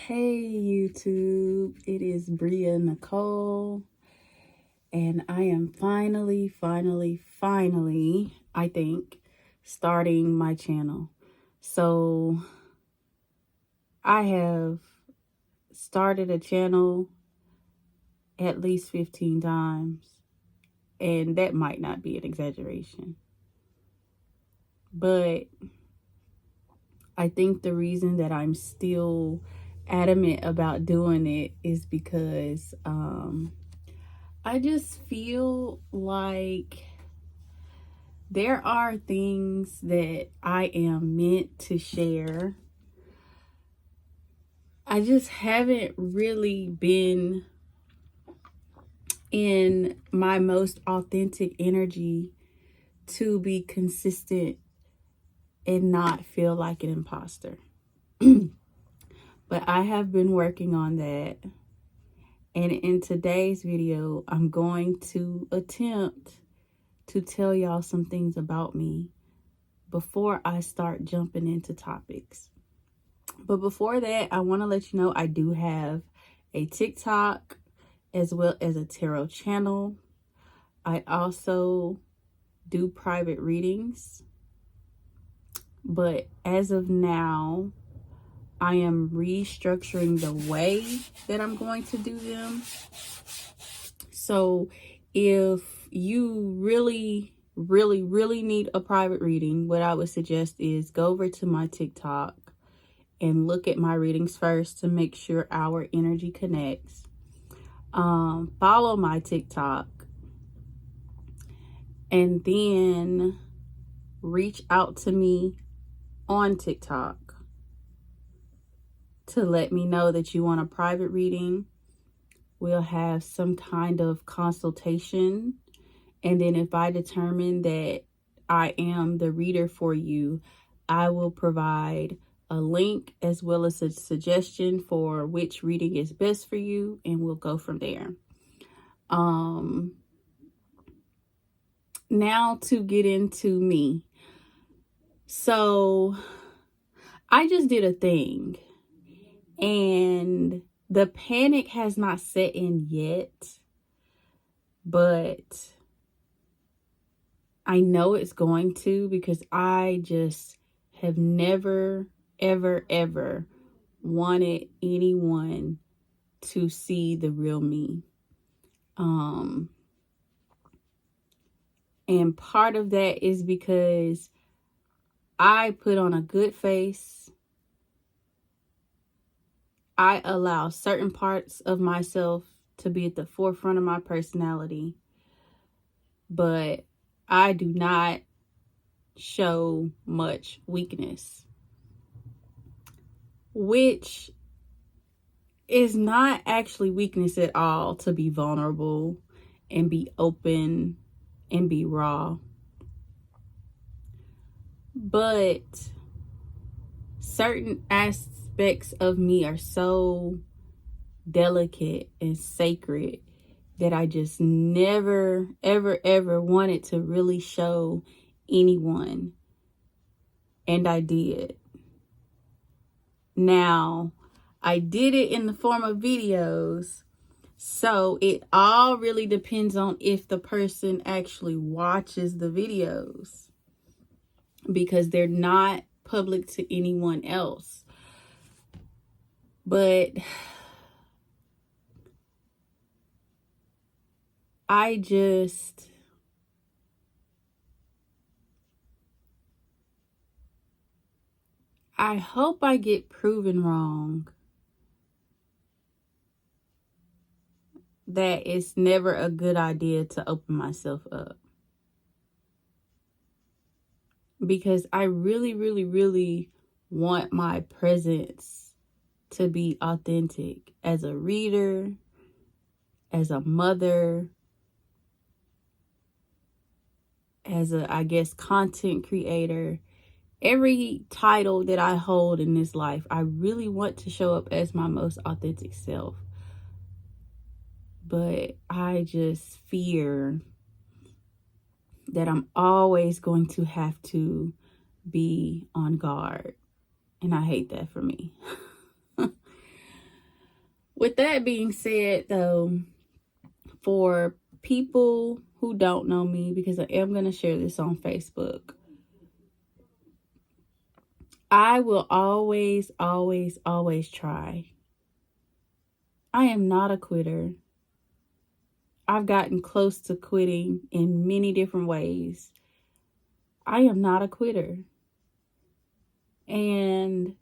Hey YouTube, it is Bria Nikole, and I am finally, I think, starting my channel. So I have started a channel at least 15 times, and that might not be an exaggeration. But I think the reason that I'm still adamant about doing it is because I just feel like there are things that I am meant to share. I just haven't really been in my most authentic energy to be consistent and not feel like an imposter. But I have been working on that. And in today's video, I'm going to attempt to tell y'all some things about me before I start jumping into topics. But before that, I want to let you know I do have a TikTok as well as a tarot channel. I also do private readings. But as of now, I am restructuring the way that I'm going to do them. So if you really need a private reading, what I would suggest is go over to my TikTok and look at my readings first to make sure our energy connects. Follow my TikTok and then reach out to me on TikTok to let me know that you want a private reading. We'll have some kind of consultation. And then if I determine that I am the reader for you, I will provide a link as well as a suggestion for which reading is best for you. And we'll go from there. Now to get into me. So I just did a thing. And the panic has not set in yet, but I know it's going to, because I just have never, ever wanted anyone to see the real me. And part of that is because I put on a good face. I allow certain parts of myself to be at the forefront of my personality, but I do not show much weakness, which is not actually weakness at all, to be vulnerable and be open and be raw. But certain aspects of me are so delicate and sacred that I just never, ever wanted to really show anyone. And I did. Now, I did it in the form of videos. So it all really depends on if the person actually watches the videos, because they're not public to anyone else. But I hope I get proven wrong that it's never a good idea to open myself up. Because I really want my presence to be authentic as a reader, as a mother, as a, I guess, content creator. Every title that I hold in this life, I really want to show up as my most authentic self. But I just fear that I'm always going to have to be on guard. And I hate that for me. With that being said, though, for people who don't know me, because I am going to share this on Facebook, I will always, always, always try. I am not a quitter. I've gotten close to quitting in many different ways. I am not a quitter. And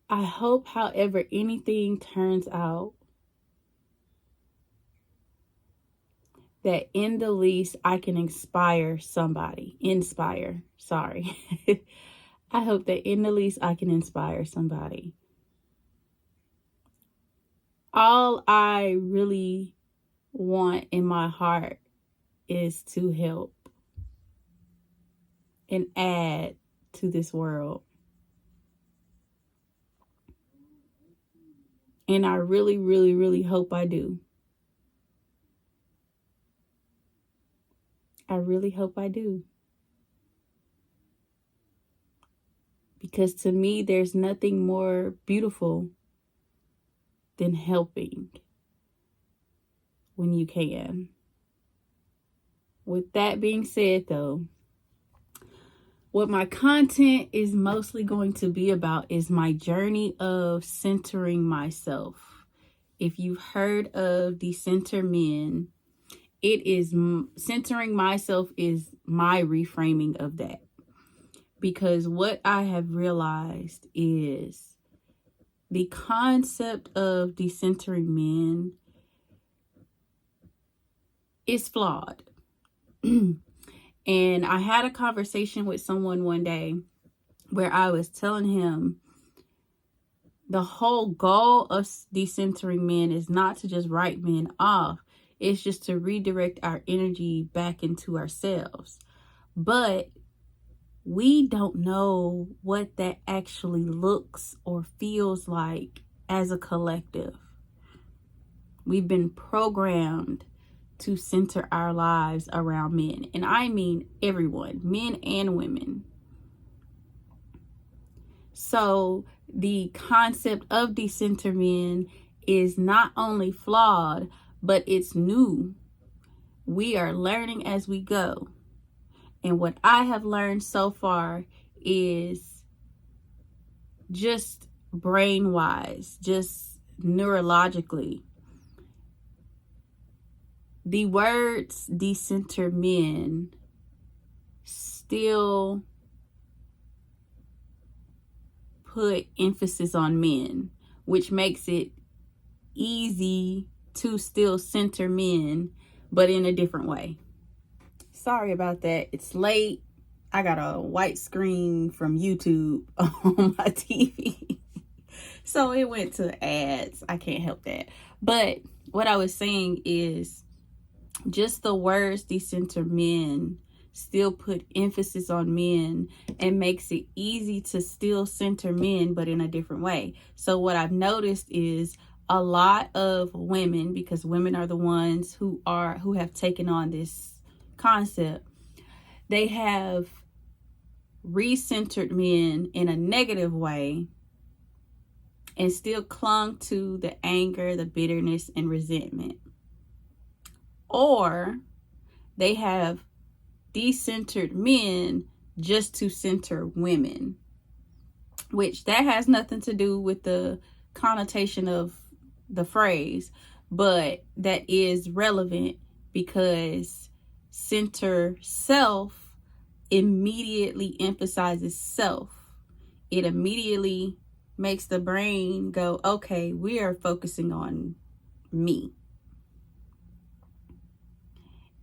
I hope, however anything turns out, that in the least I can inspire somebody. Sorry. I hope that in the least I can inspire somebody. All I really want in my heart is to help and add to this world. And I really, really, really hope I do. I really hope I do. Because to me, there's nothing more beautiful than helping when you can. With that being said, though, what my content is mostly going to be about is my journey of centering myself. If you've heard of Decenter Men, it is centering myself is my reframing of that. Because what I have realized is the concept of decentering men is flawed. And I had a conversation with someone one day where I was telling him the whole goal of decentering men is not to just write men off. It's just to redirect our energy back into ourselves. But we don't know what that actually looks or feels like as a collective. We've been programmed to center our lives around men. And I mean everyone, men and women. So the concept of decenter men is not only flawed, but it's new. We are learning as we go. And what I have learned so far is just brain-wise, just neurologically. The words decenter men still put emphasis on men, which makes it easy to still center men, but in a different way. Sorry about that. It's late. I got a white screen from YouTube on my TV. So it went to ads. I can't help that. But what I was saying is just the words decenter men still put emphasis on men and makes it easy to still center men, but in a different way. So what I've noticed is a lot of women, because women are the ones who have taken on this concept, they have recentered men in a negative way and still clung to the anger, the bitterness, and resentment. Or they have decentered men just to center women, which that has nothing to do with the connotation of the phrase, but that is relevant because center self immediately emphasizes self. It immediately makes the brain go, okay, we are focusing on me.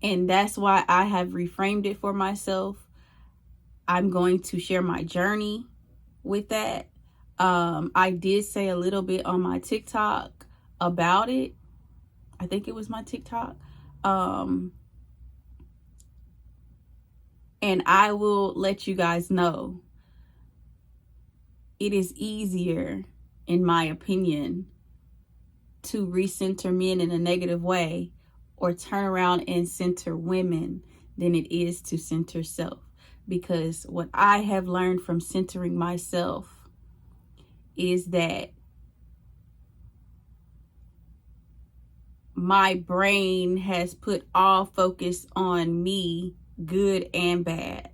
And that's why I have reframed it for myself. I'm going to share my journey with that. I did say a little bit on my TikTok about it. I think it was my TikTok. And I will let you guys know. It is easier, in my opinion, to recenter men in a negative way or turn around and center women than it is to center self. Because what I have learned from centering myself is that my brain has put all focus on me, good and bad,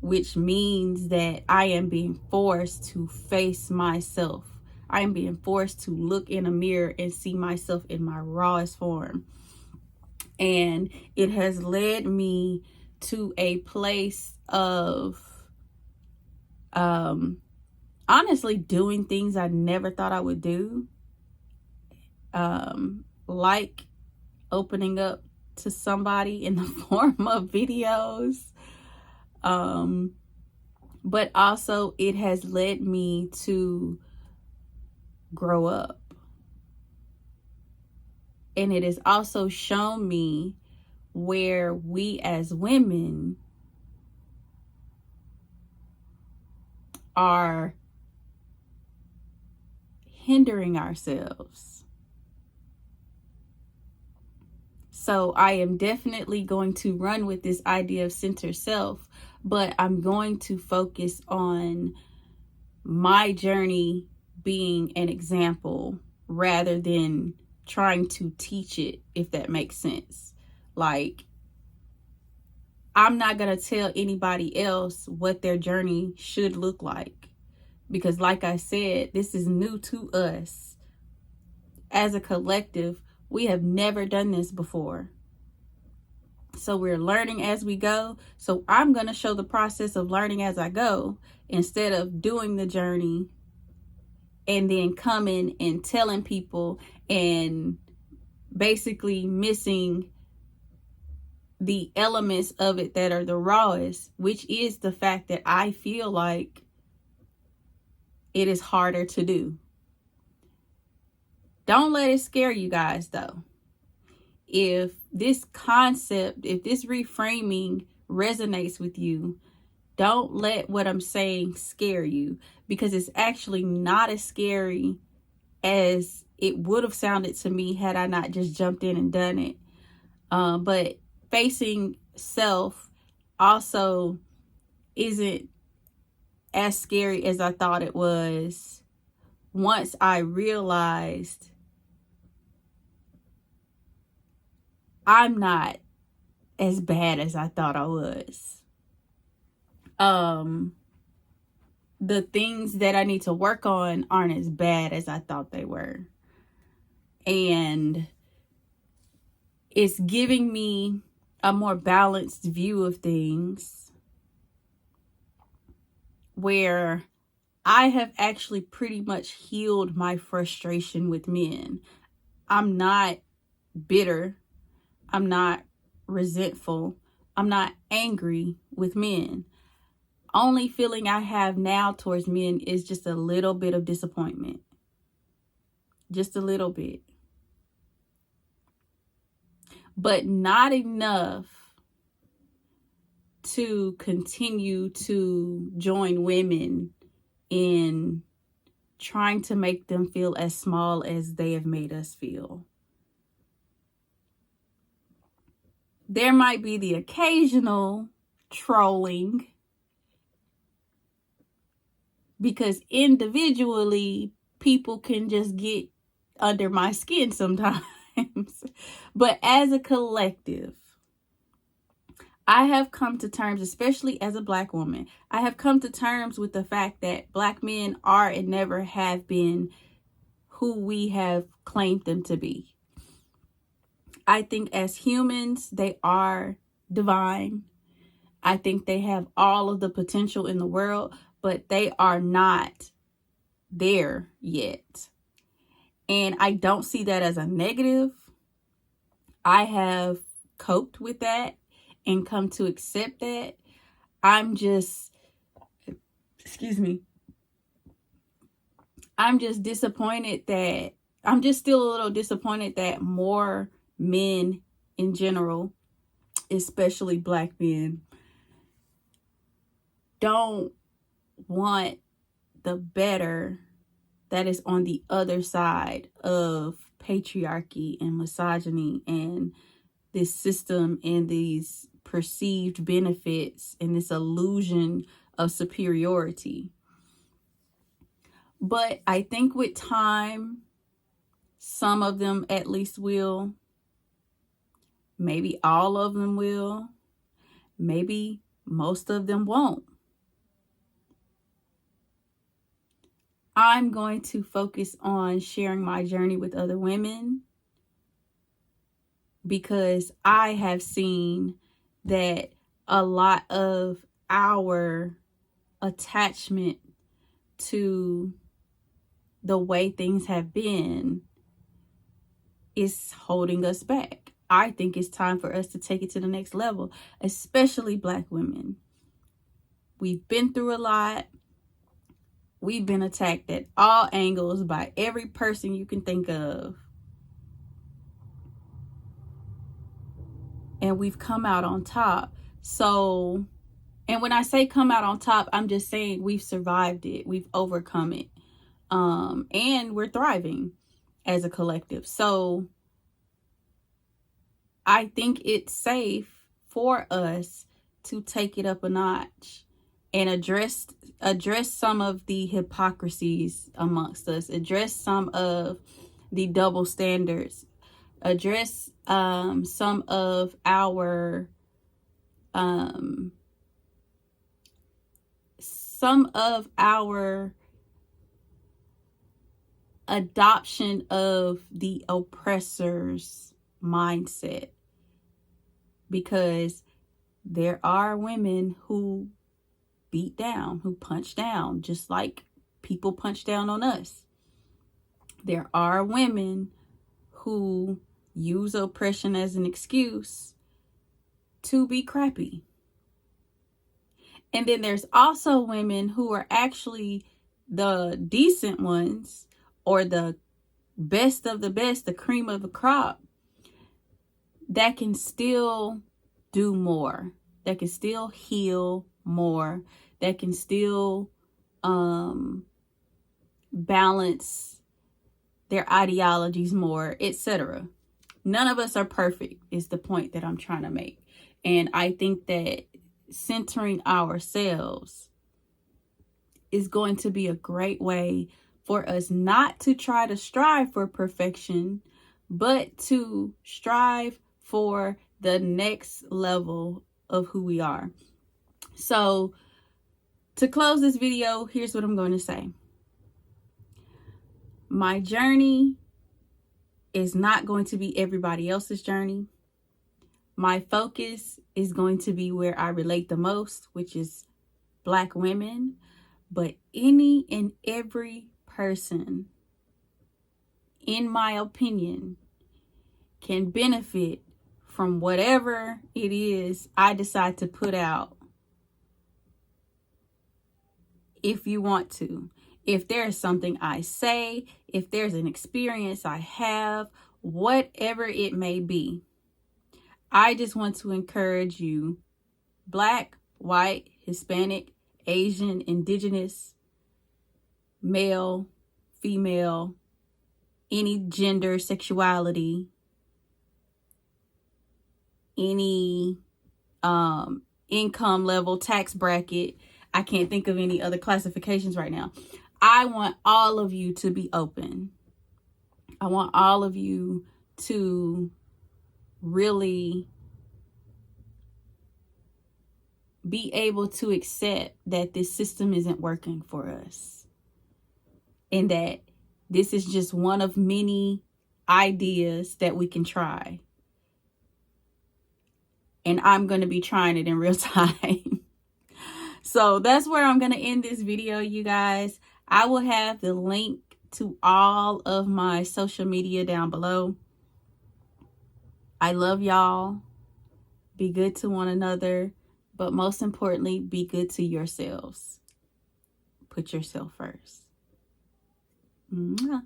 which means that I am being forced to face myself. I am being forced to look in a mirror and see myself in my rawest form. And it has led me to a place of honestly doing things I never thought I would do. Like opening up to somebody in the form of videos. But also it has led me to grow up. And it has also shown me where we as women are hindering ourselves. So I am definitely going to run with this idea of center self, but I'm going to focus on my journey being an example rather than trying to teach it, if that makes sense. Like, I'm not going to tell anybody else what their journey should look like, because like I said, this is new to us. As a collective, we have never done this before. So we're learning as we go. So I'm going to show the process of learning as I go instead of doing the journey and then coming and telling people and basically missing the elements of it that are the rawest, which is the fact that I feel like it is harder to do. Don't let it scare you guys though. If this concept, if this reframing resonates with you, don't let what I'm saying scare you, because it's actually not as scary as it would have sounded to me had I not just jumped in and done it. But facing self also isn't as scary as I thought it was once I realized I'm not as bad as I thought I was. The things that I need to work on aren't as bad as I thought they were. And it's giving me a more balanced view of things where I have actually pretty much healed my frustration with men. I'm not bitter. I'm not resentful. I'm not angry with men. Only feeling I have now towards men is just a little bit of disappointment. Just a little bit. But not enough to continue to join women in trying to make them feel as small as they have made us feel. There might be the occasional trolling, because individually people can just get under my skin sometimes. But as a collective, I have come to terms, especially as a Black woman, I have come to terms with the fact that Black men are and never have been who we have claimed them to be. I think as humans, they are divine. I think they have all of the potential in the world, but they are not there yet. And I don't see that as a negative. I have coped with that and come to accept that. I'm just disappointed that, I'm just still a little disappointed that more men in general, especially Black men, don't want the better that is on the other side of patriarchy and misogyny and this system and these perceived benefits and this illusion of superiority. But I think with time Some of them at least will. Maybe all of them will. Maybe most of them won't. I'm going to focus on sharing my journey with other women because I have seen that a lot of our attachment to the way things have been is holding us back. I think it's time for us to take it to the next level, especially Black women. We've been through a lot. We've been attacked at all angles by every person you can think of. And we've come out on top. So, and when I say come out on top, I'm just saying we've survived it. We've overcome it. And we're thriving as a collective. So I think it's safe for us to take it up a notch and address some of the hypocrisies amongst us, address some of the double standards, address some of our adoption of the oppressor's mindset, because there are women who beat down, who punch down, just like people punch down on us. There are women who use oppression as an excuse to be crappy. And then there's also women who are actually the decent ones, or the best of the best, the cream of the crop, that can still do more, that can still heal more, that can still balance their ideologies more, etc. None of us are perfect is the point that I'm trying to make. And I think that centering ourselves is going to be a great way for us not to try to strive for perfection, but to strive for the next level of who we are. So to close this video, here's what I'm going to say. My journey is not going to be everybody else's journey. My focus is going to be where I relate the most, which is Black women. But any and every person, in my opinion, can benefit from whatever it is I decide to put out. If you want to, if there's something I say, if there's an experience I have, whatever it may be, I just want to encourage you, Black, white, Hispanic, Asian, Indigenous, male, female, any gender, sexuality, any income level, tax bracket. I can't think of any other classifications right now. I want all of you to be open. I want all of you to really be able to accept that this system isn't working for us, and that this is just one of many ideas that we can try. And I'm going to be trying it in real time. So that's where I'm going to end this video, you guys. I will have the link to all of my social media down below. I love y'all. Be good to one another. But most importantly, be good to yourselves. Put yourself first. Mwah.